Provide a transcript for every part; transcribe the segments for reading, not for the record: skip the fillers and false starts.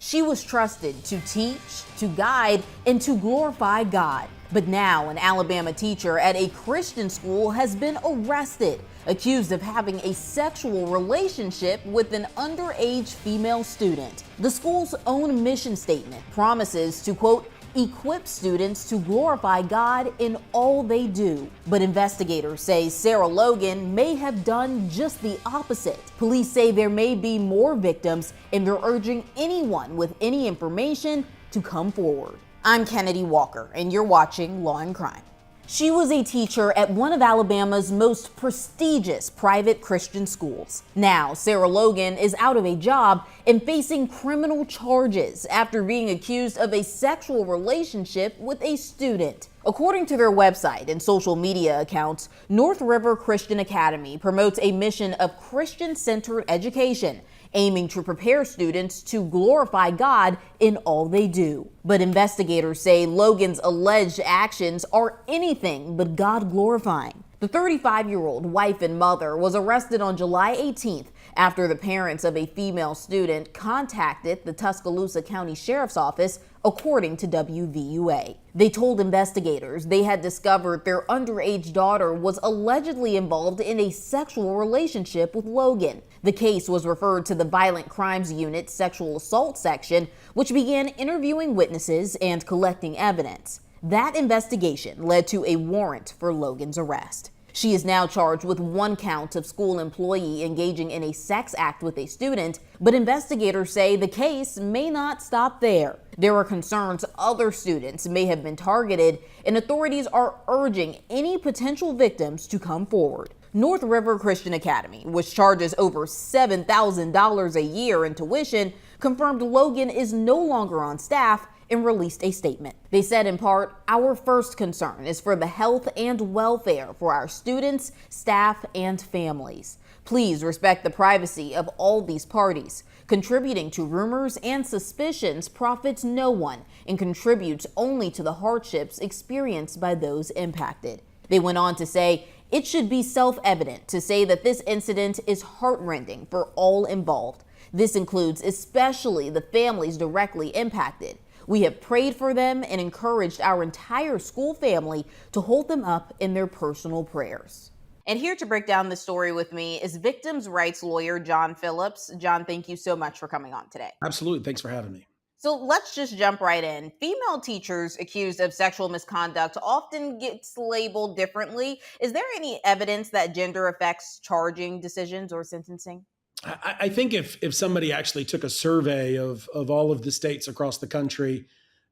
She was trusted to teach, to guide, and to glorify God. But now an Alabama teacher at a Christian school has been arrested, accused of having a sexual relationship with an underage female student. The school's own mission statement promises to, quote, equip students to glorify God in all they do. But investigators say Sarah Logan may have done just the opposite. Police say there may be more victims, and they're urging anyone with any information to come forward. I'm Kennedi Walker, and you're watching Law and Crime. She was a teacher at one of Alabama's most prestigious private Christian schools. Now, Sarah Logan is out of a job and facing criminal charges after being accused of a sexual relationship with a student. According to their website and social media accounts, North River Christian Academy promotes a mission of Christian-centered education, aiming to prepare students to glorify God in all they do. But investigators say Logan's alleged actions are anything but God-glorifying. The 35-year-old wife and mother was arrested on July 18th after the parents of a female student contacted the Tuscaloosa County Sheriff's Office, according to WVUA. They told investigators they had discovered their underage daughter was allegedly involved in a sexual relationship with Logan. The case was referred to the Violent Crimes Unit Sexual Assault Section, which began interviewing witnesses and collecting evidence. That investigation led to a warrant for Logan's arrest. She is now charged with one count of school employee engaging in a sex act with a student, but investigators say the case may not stop there. There are concerns other students may have been targeted, and authorities are urging any potential victims to come forward. North River Christian Academy, which charges over $7,000 a year in tuition, confirmed Logan is no longer on staff and released a statement. They said in part, "Our first concern is for the health and welfare for our students, staff, and families. Please respect the privacy of all these parties. Contributing to rumors and suspicions profits no one and contributes only to the hardships experienced by those impacted." They went on to say, "It should be self-evident to say that this incident is heartrending for all involved. This includes especially the families directly impacted. We have prayed for them and encouraged our entire school family to hold them up in their personal prayers." And here to break down the story with me is victims' rights lawyer John Phillips. John, thank you so much for coming on today. Absolutely. Thanks for having me. So let's just jump right in. Female teachers accused of sexual misconduct often gets labeled differently. Is there any evidence that gender affects charging decisions or sentencing? I think if somebody actually took a survey of all of the states across the country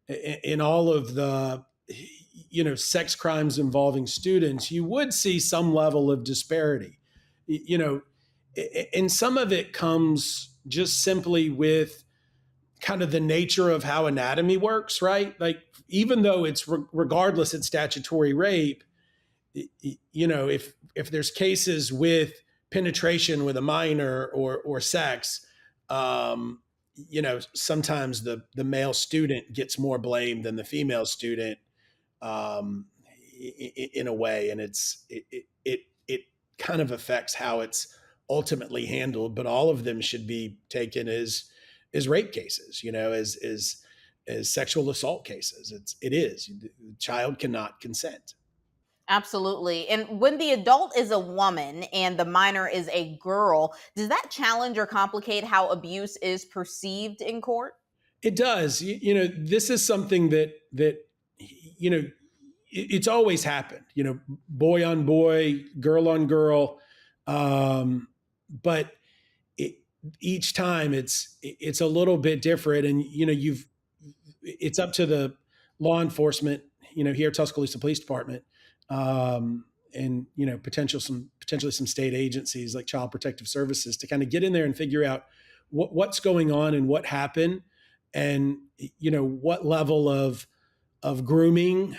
in all of the sex crimes involving students, you would see some level of disparity. And some of it comes just simply with kind of the nature of how anatomy works, right? Like, even though it's regardless, it's statutory rape, if there's cases with penetration with a minor or sex, sometimes the male student gets more blame than the female student, in a way, and it kind of affects how it's ultimately handled. But all of them should be taken as rape cases, as sexual assault cases. It is. The child cannot consent. Absolutely. And when the adult is a woman and the minor is a girl, does that challenge or complicate how abuse is perceived in court? It does. This is something that it's always happened, boy on boy, girl on girl. But each time it's a little bit different. And, it's up to the law enforcement, here at Tuscaloosa Police Department, and potentially some state agencies like Child Protective Services to kind of get in there and figure out what's going on and what happened, and what level of grooming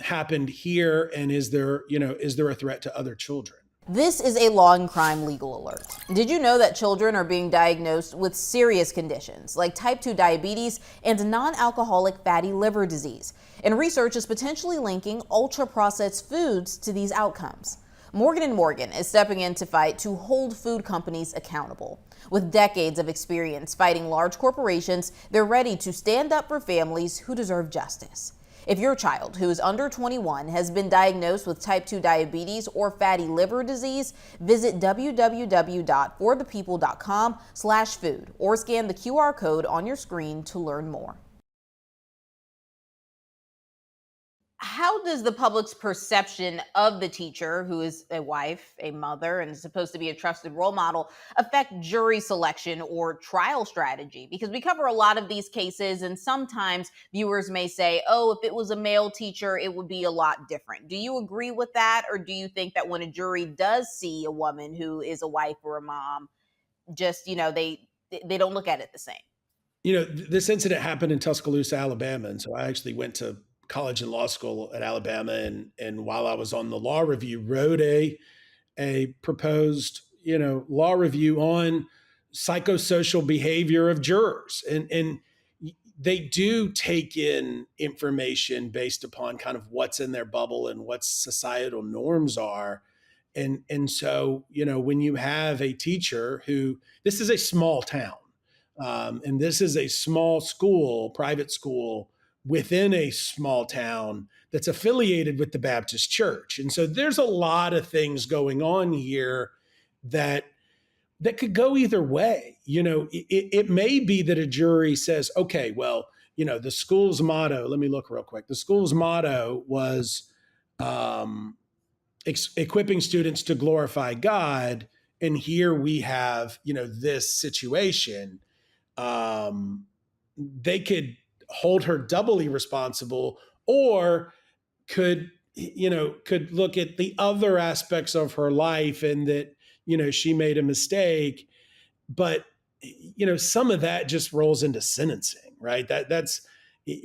happened here, and is there a threat to other children? This is a Law and Crime legal alert. Did you know that children are being diagnosed with serious conditions like type 2 diabetes and non-alcoholic fatty liver disease? And research is potentially linking ultra-processed foods to these outcomes. Morgan & Morgan is stepping in to fight to hold food companies accountable. With decades of experience fighting large corporations, they're ready to stand up for families who deserve justice. If your child who is under 21 has been diagnosed with type 2 diabetes or fatty liver disease, visit www.forthepeople.com/food or scan the QR code on your screen to learn more. How does the public's perception of the teacher, who is a wife, a mother, and is supposed to be a trusted role model, affect jury selection or trial strategy? Because we cover a lot of these cases, and sometimes viewers may say, oh, if it was a male teacher, it would be a lot different. Do you agree with that? Or do you think that when a jury does see a woman who is a wife or a mom, just, they don't look at it the same? This incident happened in Tuscaloosa, Alabama. And so I actually went to college and law school at Alabama. And while I was on the law review, wrote a proposed, law review on psychosocial behavior of jurors. And they do take in information based upon kind of what's in their bubble and what societal norms are. And so, when you have a teacher who, this is a small town, and this is a small school, private school within a small town that's affiliated with the Baptist church. And so there's a lot of things going on here that could go either way. It may be that a jury says, okay, well, the school's motto, let me look real quick. The school's motto was equipping students to glorify God. And here we have, this situation. They could hold her doubly responsible, or could look at the other aspects of her life and that, she made a mistake. But, some of that just rolls into sentencing, right? That's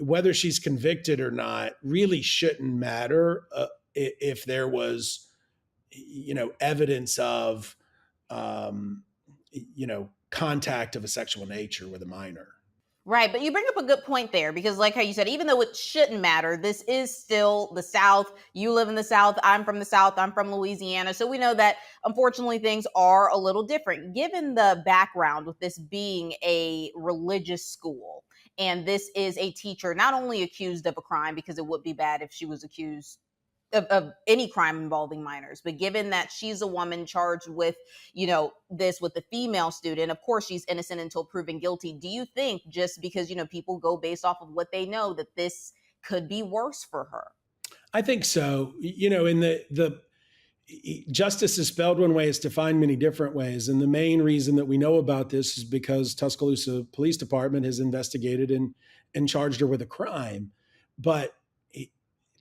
whether she's convicted or not really shouldn't matter if there was, evidence of, contact of a sexual nature with a minor. Right, but you bring up a good point there because, like how you said, even though it shouldn't matter, this is still the South. You live in the South. I'm from the South. I'm from Louisiana. So we know that, unfortunately, things are a little different. Given the background with this being a religious school, and this is a teacher not only accused of a crime, because it would be bad if she was accused of any crime involving minors, but given that she's a woman charged with, this with the female student, of course she's innocent until proven guilty. Do you think just because, people go based off of what they know, that this could be worse for her? I think so. In the justice is spelled one way, it's defined many different ways. And the main reason that we know about this is because Tuscaloosa Police Department has investigated and charged her with a crime. But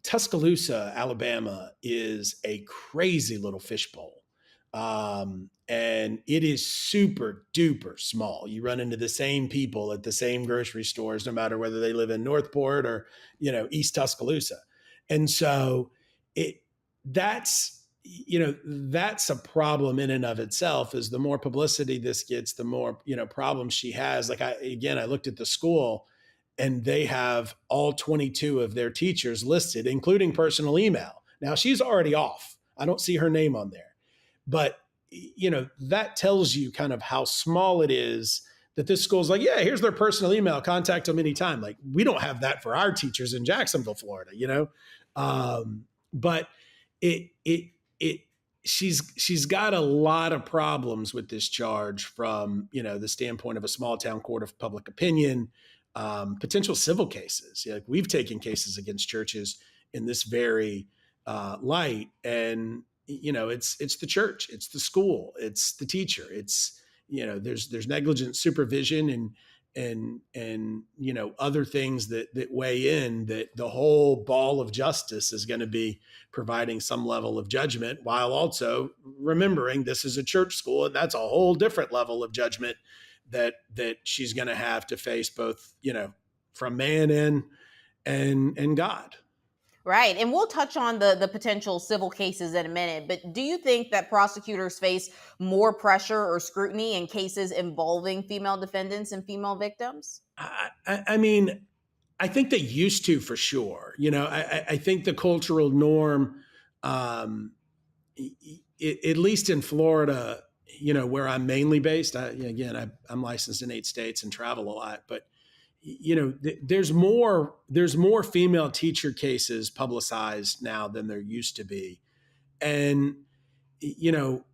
Tuscaloosa, Alabama is a crazy little fishbowl. And it is super duper small. You run into the same people at the same grocery stores, no matter whether they live in Northport or, East Tuscaloosa. And so that's a problem in and of itself. Is the more publicity this gets, the more, problems she has. Like I looked at the school, and they have all 22 of their teachers listed, including personal email. Now she's already off. I don't see her name on there, but that tells you kind of how small it is, that this school's like, yeah, here's their personal email, contact them anytime. Like, we don't have that for our teachers in Jacksonville, Florida, but she's got a lot of problems with this charge from, the standpoint of a small town court of public opinion, potential civil cases. Like, we've taken cases against churches in this very light, and it's the church, it's the school, it's the teacher, it's there's negligent supervision and other things that weigh in, that the whole ball of justice is going to be providing some level of judgment, while also remembering this is a church school, and that's a whole different level of judgment that she's going to have to face, both from man and God. Right. And we'll touch on the potential civil cases in a minute. But do you think that prosecutors face more pressure or scrutiny in cases involving female defendants and female victims? I mean, I think they used to, for sure. I think the cultural norm at least in Florida, where I'm mainly based, I'm licensed in 8 states and travel a lot, but there's more female teacher cases publicized now than there used to be. And, you know,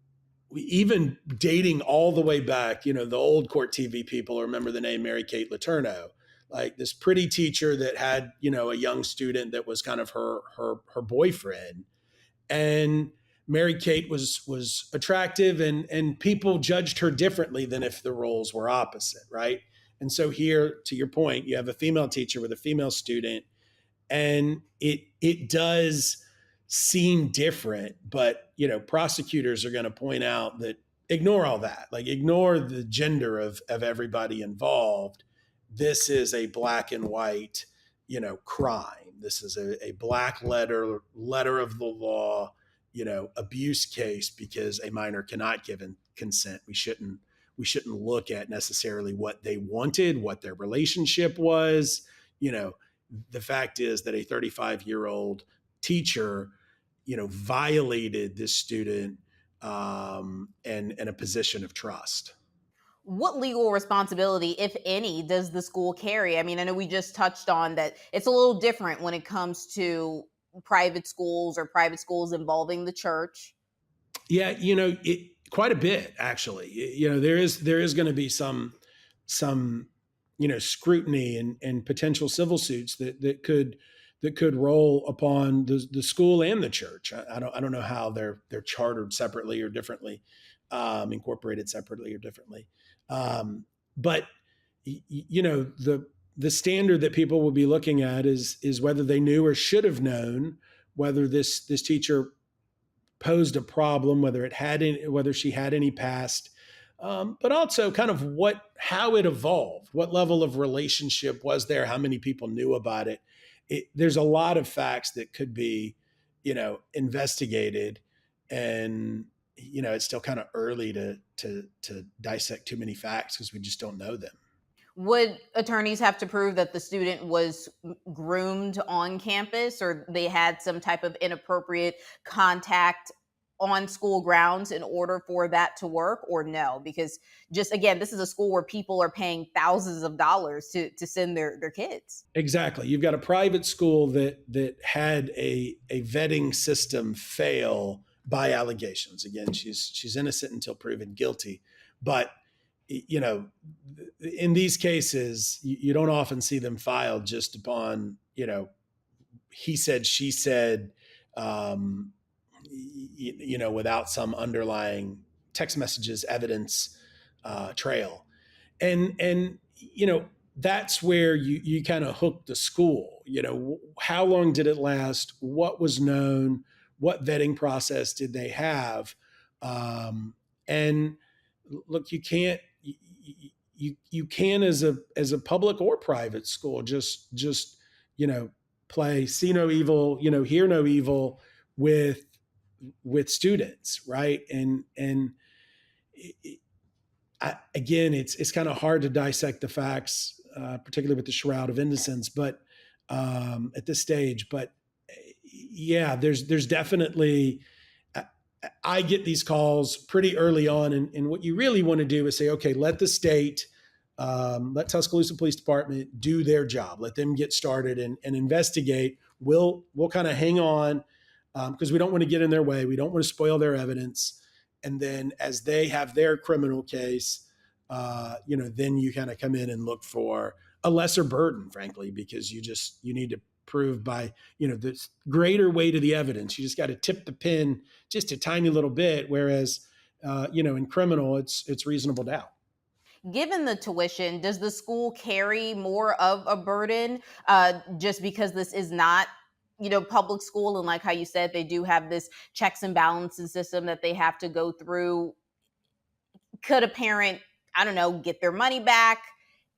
even dating all the way back, the old court TV people remember the name Mary Kate Letourneau, like this pretty teacher that had, a young student that was kind of her boyfriend. And Mary Kate was attractive, and people judged her differently than if the roles were opposite, right? And so here, to your point, you have a female teacher with a female student, and it does seem different, but prosecutors are going to point out that ignore all that, like ignore the gender of everybody involved. This is a black and white crime. This is a black letter of the law abuse case, because a minor cannot give consent. We shouldn't look at necessarily what they wanted, what their relationship was. The fact is that a 35-year-old teacher, violated this student, and a position of trust. What legal responsibility, if any, does the school carry? I mean, I know we just touched on that it's a little different when it comes to private schools or private schools involving the church. Yeah, quite a bit actually. There is going to be some scrutiny and potential civil suits that could roll upon the school and the church. I don't know how they're chartered separately or differently, incorporated separately or differently. But the standard that people will be looking at is whether they knew or should have known whether this teacher posed a problem, whether she had any past, but also kind of how it evolved, what level of relationship was there, how many people knew about it. There's a lot of facts that could be, investigated, and it's still kind of early to dissect too many facts because we just don't know them. Would attorneys have to prove that the student was groomed on campus or they had some type of inappropriate contact on school grounds in order for that to work, or no? Because just again, this is a school where people are paying thousands of dollars to send their kids. Exactly. You've got a private school that had a vetting system fail by allegations. Again, she's innocent until proven guilty, but in these cases, you don't often see them filed just upon he said, she said, without some underlying text messages, evidence, trail. And that's where you kind of hook the school. How long did it last? What was known? What vetting process did they have? And look, you can, as a public or private school, just play see no evil, hear no evil with students, right? And again, it's kind of hard to dissect the facts, particularly with the shroud of innocence, but at this stage. But yeah, there's definitely. I get these calls pretty early on, and what you really want to do is say, okay, let the state, let Tuscaloosa Police Department do their job. Let them get started and investigate. We'll kind of hang on, because we don't want to get in their way. We don't want to spoil their evidence. And then as they have their criminal case, then you kind of come in and look for a lesser burden, frankly, because you need to prove by, the greater weight of the evidence. You just got to tip the pin just a tiny little bit. Whereas, in criminal, it's reasonable doubt. Given the tuition, does the school carry more of a burden, just because this is not public school, and like how you said, they do have this checks and balances system that they have to go through? Could a parent, I don't know, get their money back?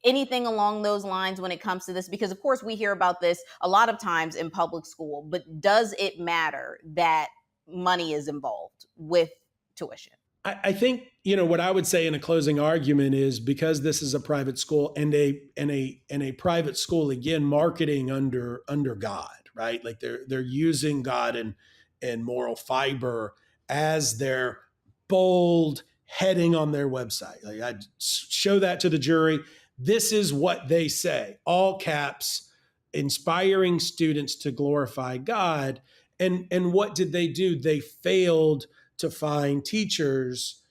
Anything along those lines when it comes to this? Because of course we hear about this a lot of times in public school, but does it matter that money is involved with tuition? I think, what I would say in a closing argument is, because this is a private school and a private school, again, marketing under God, right? Like they're using God and moral fiber as their bold heading on their website. Like, I'd show that to the jury. This is what they say, all caps, inspiring students to glorify God. And what did they do? They failed to find teachers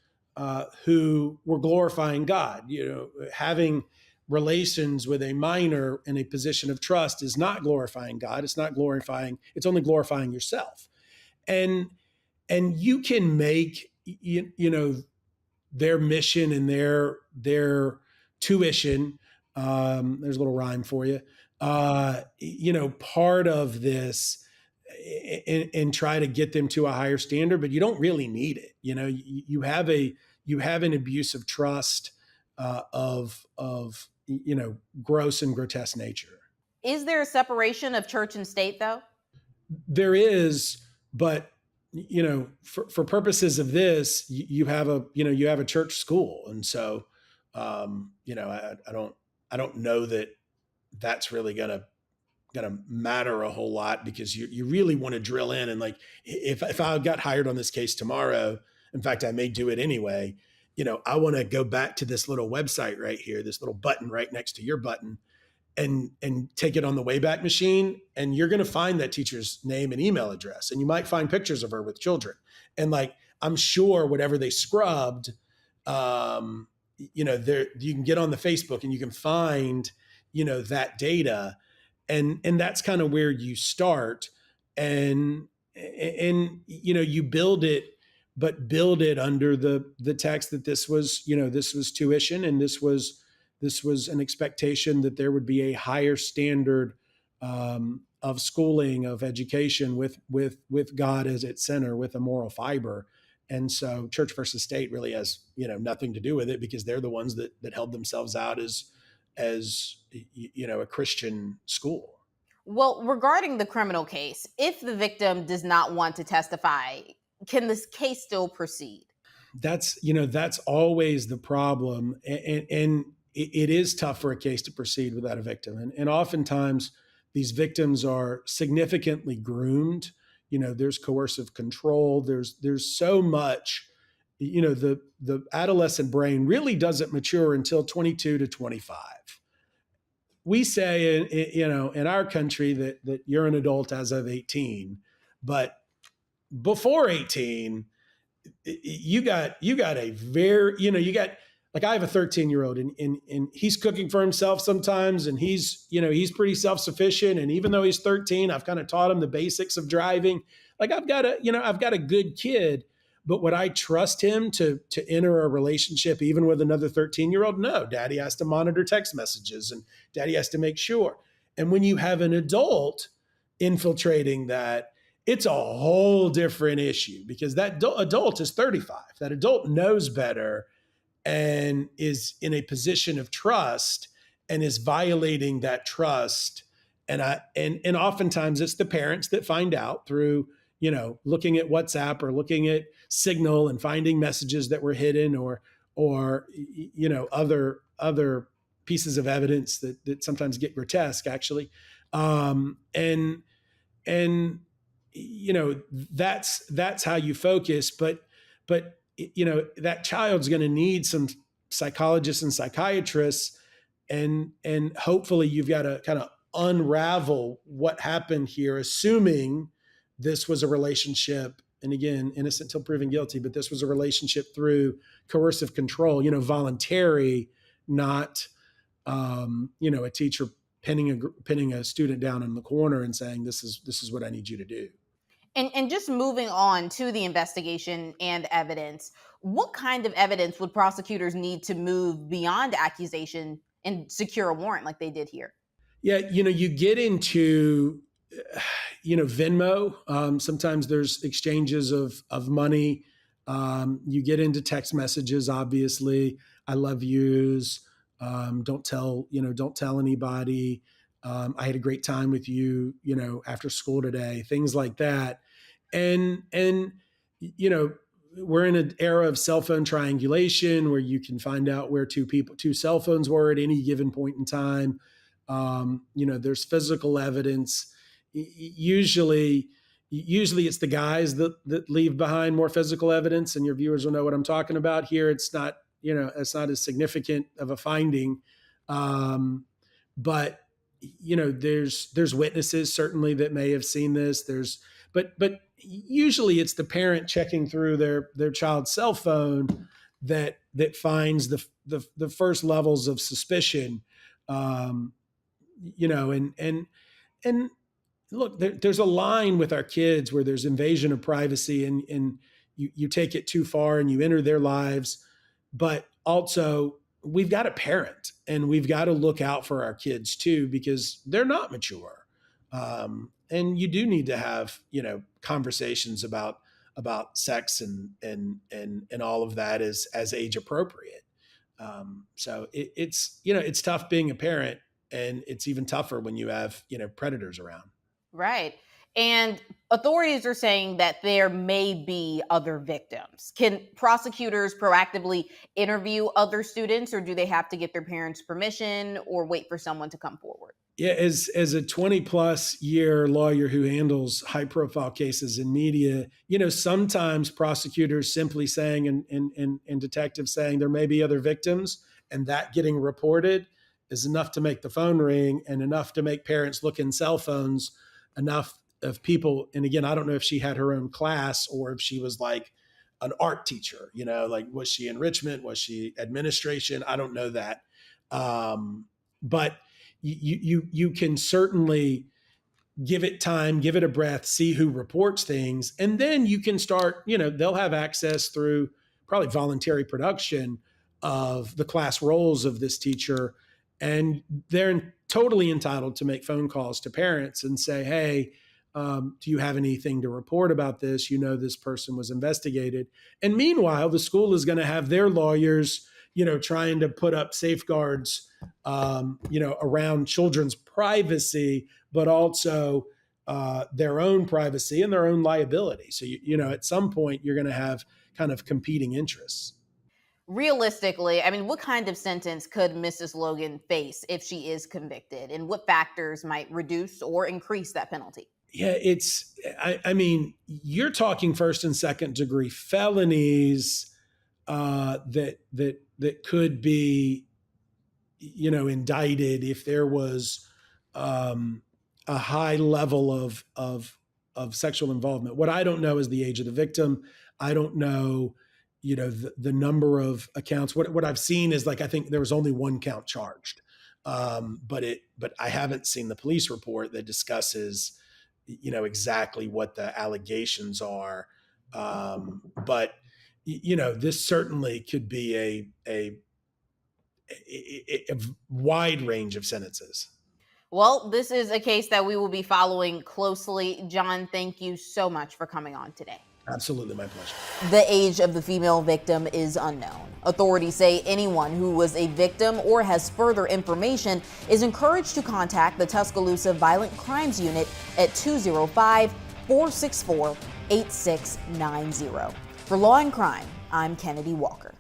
who were glorifying God. Having relations with a minor in a position of trust is not glorifying God. It's not glorifying. It's only glorifying yourself. And you can make their mission and their tuition. There's a little rhyme for you. Part of this, and try to get them to a higher standard, but you don't really need it. You have an abuse of trust of gross and grotesque nature. Is there a separation of church and state, though? There is, but for purposes of this, you have a church school, and so I don't know that that's really gonna matter a whole lot, because you really want to drill in. And like, if I got hired on this case tomorrow, in fact, I may do it anyway. I want to go back to this little website right here, this little button right next to your button, and take it on the Wayback Machine, and you're going to find that teacher's name and email address, and you might find pictures of her with children. And like, I'm sure whatever they scrubbed, there, you can get on the Facebook and you can find that data, and that's kind of where you start, and you build it, but build it under the text that this was tuition, and this was an expectation that there would be a higher standard of schooling, of education, with God as its center, with a moral fiber. And so church versus state really has nothing to do with it, because they're the ones that held themselves out as a Christian school. Well, regarding the criminal case, if the victim does not want to testify, can this case still proceed? That's always the problem. And it is tough for a case to proceed without a victim. And oftentimes these victims are significantly groomed. There's coercive control. There's so much, the adolescent brain really doesn't mature until 22 to 25. We say in our country that you're an adult as of 18, but before 18, you got a very, like, I have a 13-year-old, and he's cooking for himself sometimes, and he's pretty self-sufficient. And even though he's 13, I've kind of taught him the basics of driving. Like, I've got a good kid, but would I trust him to enter a relationship even with another 13-year-old? No, daddy has to monitor text messages, and daddy has to make sure. And when you have an adult infiltrating that, it's a whole different issue, because that adult is 35. That adult knows better and is in a position of trust and is violating that trust. And oftentimes it's the parents that find out through, looking at WhatsApp or looking at Signal and finding messages that were hidden, or other pieces of evidence that sometimes get grotesque, actually. And that's how you focus. But that child's going to need some psychologists and psychiatrists, and hopefully you've got to kind of unravel what happened here, assuming this was a relationship. And again, innocent till proven guilty, but this was a relationship through coercive control, voluntary, not, a teacher pinning a student down in the corner and saying, this is what I need you to do. And just moving on to the investigation and evidence, what kind of evidence would prosecutors need to move beyond accusation and secure a warrant like they did here? Yeah, you get into, Venmo. Sometimes there's exchanges of money. You get into text messages, obviously. I love yous. Don't tell anybody. I had a great time with you, after school today, things like that. And we're in an era of cell phone triangulation, where you can find out where two cell phones were at any given point in time. There's physical evidence. Usually, Usually it's the guys that leave behind more physical evidence, and your viewers will know what I'm talking about. Here, it's not, it's not as significant of a finding. But there's witnesses certainly that may have seen this. But usually it's the parent checking through their child's cell phone that finds the first levels of suspicion. Um, and look, there's a line with our kids where there's invasion of privacy, and you take it too far and you enter their lives. But also, we've got to parent, and we've got to look out for our kids too, because they're not mature. And you do need to have, conversations about sex and all of that as age appropriate. So it's tough being a parent, and it's even tougher when you have, predators around. Right. And authorities are saying that there may be other victims. Can prosecutors proactively interview other students, or do they have to get their parents' permission or wait for someone to come forward? Yeah, as a 20 plus year lawyer who handles high profile cases in media, sometimes prosecutors simply saying and detectives saying there may be other victims, and that getting reported is enough to make the phone ring and enough to make parents look in cell phones, enough of people. And again, I don't know if she had her own class or if she was like an art teacher, like was she enrichment? Was she administration? I don't know that. But you can certainly give it time, give it a breath, see who reports things. And then you can start, they'll have access through probably voluntary production of the class roles of this teacher. And they're totally entitled to make phone calls to parents and say, hey, do you have anything to report about this? This person was investigated. And meanwhile, the school is going to have their lawyers, trying to put up safeguards, around children's privacy, but also their own privacy and their own liability. So, at some point, you're going to have kind of competing interests. Realistically, I mean, what kind of sentence could Mrs. Logan face if she is convicted? And what factors might reduce or increase that penalty? Yeah, I mean, you're talking first and second degree felonies that could be, indicted if there was a high level of sexual involvement. What I don't know is the age of the victim. I don't know, the number of accounts. What I've seen is, like, I think there was only one count charged, but I haven't seen the police report that discusses, exactly what the allegations are. But this certainly could be a wide range of sentences. Well, this is a case that we will be following closely. John, thank you so much for coming on today. Absolutely, my pleasure. The age of the female victim is unknown. Authorities say anyone who was a victim or has further information is encouraged to contact the Tuscaloosa Violent Crimes Unit at 205-464-8690. For Law and Crime, I'm Kennedi Walker.